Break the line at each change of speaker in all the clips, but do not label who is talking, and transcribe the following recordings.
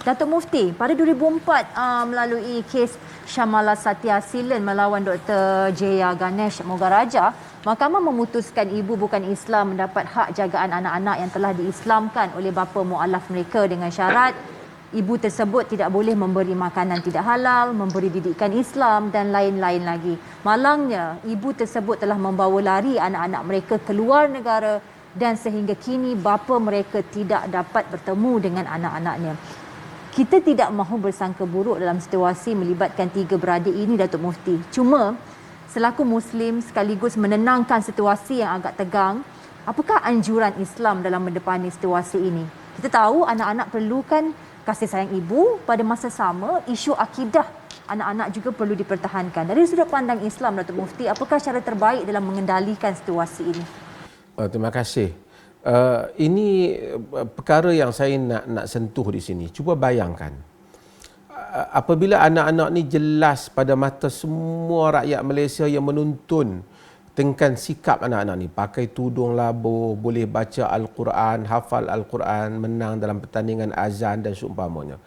Datuk Mufti, pada 2004 melalui kes Syamala Satya Silen melawan Dr. Jaya Ganesh Mogaraja, Mahkamah memutuskan ibu bukan Islam mendapat hak jagaan anak-anak yang telah diislamkan oleh bapa mualaf mereka dengan syarat ibu tersebut tidak boleh memberi makanan tidak halal, memberi didikan Islam dan lain-lain lagi. Malangnya, ibu tersebut telah membawa lari anak-anak mereka keluar negara dan sehingga kini bapa mereka tidak dapat bertemu dengan anak-anaknya. Kita tidak mahu bersangka buruk dalam situasi melibatkan tiga beradik ini, Datuk Mufti. Cuma, selaku Muslim sekaligus menenangkan situasi yang agak tegang, apakah anjuran Islam dalam mendepani situasi ini? Kita tahu anak-anak perlukan kasih sayang ibu, pada masa sama isu akidah anak-anak juga perlu dipertahankan. Dari sudut pandang Islam, Datuk Mufti, apakah cara terbaik dalam mengendalikan situasi ini?
Terima kasih. Ini perkara yang saya nak sentuh di sini. Cuba bayangkan, apabila anak-anak ni jelas pada mata semua rakyat Malaysia yang menuntun tentang sikap anak-anak ni, pakai tudung labuh, boleh baca Al-Quran, hafal Al-Quran, menang dalam pertandingan azan dan seumpamanya.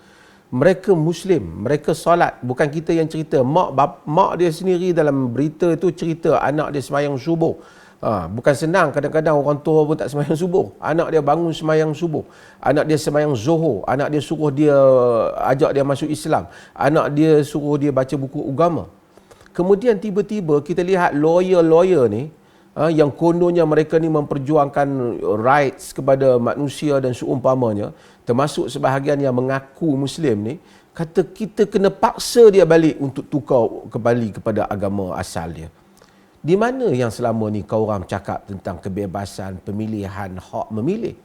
Mereka Muslim, mereka solat, bukan kita yang cerita. Mak dia sendiri dalam berita itu cerita anak dia sembahyang subuh. Bukan senang, kadang-kadang orang tua pun tak sembahyang subuh. Anak dia bangun sembahyang subuh. Anak dia sembahyang zuhur. Anak dia suruh dia, ajak dia masuk Islam. Anak dia suruh dia baca buku agama. Kemudian tiba-tiba kita lihat lawyer-lawyer ni, yang kononnya mereka ni memperjuangkan rights kepada manusia dan seumpamanya, termasuk sebahagian yang mengaku Muslim ni, kata kita kena paksa dia balik untuk tukar kembali kepada agama asal dia. Di mana yang selama ni kau orang cakap tentang kebebasan, pemilihan, hak memilih?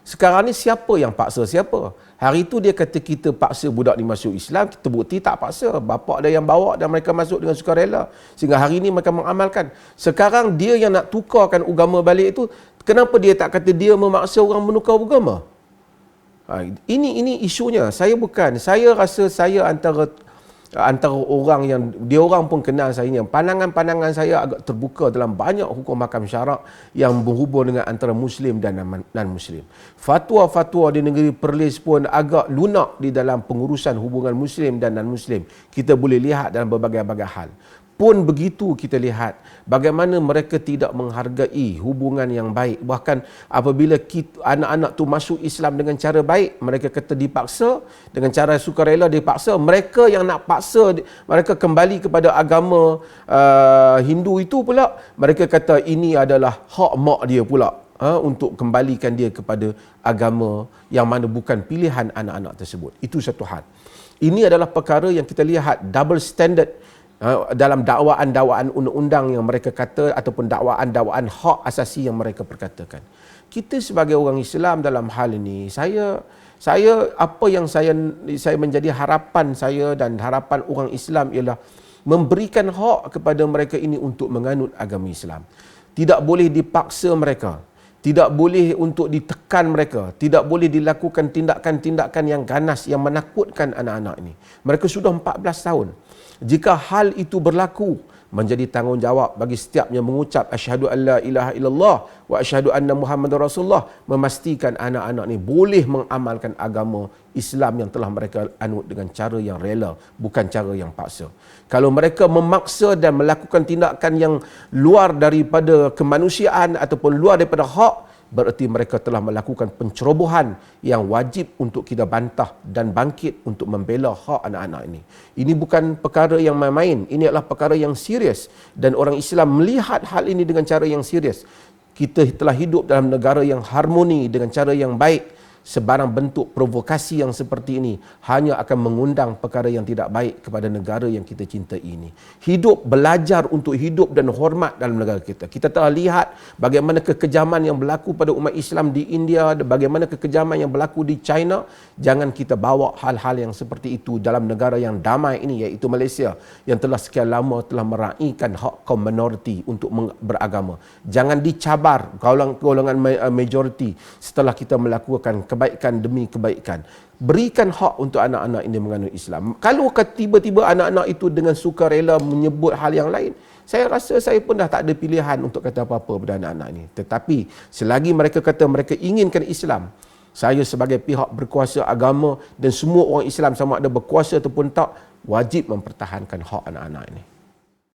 Sekarang ni siapa yang paksa siapa? Hari itu dia kata kita paksa budak ni masuk Islam, kita bukti tak paksa. Bapak dia yang bawa dan mereka masuk dengan sukarela. Sehingga hari ini mereka mengamalkan. Sekarang dia yang nak tukarkan agama balik itu, kenapa dia tak kata dia memaksa orang menukar agama? Ini isunya. Saya rasa saya antara orang yang dia orang pun kenal saya ni, pandangan-pandangan saya agak terbuka dalam banyak hukum hakam syarak yang berhubung dengan antara Muslim dan non-Muslim. Fatwa-fatwa di negeri Perlis pun agak lunak di dalam pengurusan hubungan Muslim dan non-Muslim. Kita boleh lihat dalam berbagai-bagai hal. Pun begitu kita lihat bagaimana mereka tidak menghargai hubungan yang baik. Bahkan apabila anak-anak tu masuk Islam dengan cara baik, mereka kata dipaksa, dengan cara sukarela dipaksa. Mereka yang nak paksa mereka kembali kepada agama Hindu itu pula, mereka kata ini adalah hak mak dia pula untuk kembalikan dia kepada agama yang mana bukan pilihan anak-anak tersebut. Itu satu hal. Ini adalah perkara yang kita lihat double standard dalam dakwaan-dakwaan undang-undang yang mereka kata ataupun dakwaan-dakwaan hak asasi yang mereka perkatakan. Kita sebagai orang Islam dalam hal ini, saya apa yang saya menjadi harapan saya dan harapan orang Islam ialah memberikan hak kepada mereka ini untuk menganut agama Islam. Tidak boleh dipaksa mereka. Tidak boleh untuk ditekan mereka. Tidak boleh dilakukan tindakan-tindakan yang ganas, yang menakutkan anak-anak ini. Mereka sudah 14 tahun. Jika hal itu berlaku, menjadi tanggungjawab bagi setiapnya mengucap asyhadu an la ilaha illallah wa asyhadu anna Muhammadar Rasulullah, memastikan anak-anak ni boleh mengamalkan agama Islam yang telah mereka anut dengan cara yang rela, bukan cara yang paksa. Kalau mereka memaksa dan melakukan tindakan yang luar daripada kemanusiaan ataupun luar daripada hak, bererti mereka telah melakukan pencerobohan yang wajib untuk kita bantah dan bangkit untuk membela hak anak-anak ini. Ini bukan perkara yang main-main, ini adalah perkara yang serius dan orang Islam melihat hal ini dengan cara yang serius. Kita telah hidup dalam negara yang harmoni dengan cara yang baik. Sebarang bentuk provokasi yang seperti ini hanya akan mengundang perkara yang tidak baik kepada negara yang kita cintai ini. Belajar untuk hidup dan hormat dalam negara kita. Kita telah lihat bagaimana kekejaman yang berlaku pada umat Islam di India, bagaimana kekejaman yang berlaku di China. Jangan kita bawa hal-hal yang seperti itu dalam negara yang damai ini, iaitu Malaysia, yang telah sekian lama telah meraihkan hak kaum minoriti untuk beragama. Jangan dicabar golongan majoriti setelah kita melakukan kebaikan demi kebaikan. Berikan hak untuk anak-anak ini menganut Islam. Kalau tiba-tiba anak-anak itu dengan sukarela menyebut hal yang lain, saya rasa saya pun dah tak ada pilihan untuk kata apa-apa pada anak-anak ini. Tetapi selagi mereka kata mereka inginkan Islam, Saya sebagai pihak berkuasa agama dan semua orang Islam sama ada berkuasa ataupun tak, wajib mempertahankan hak anak-anak ini.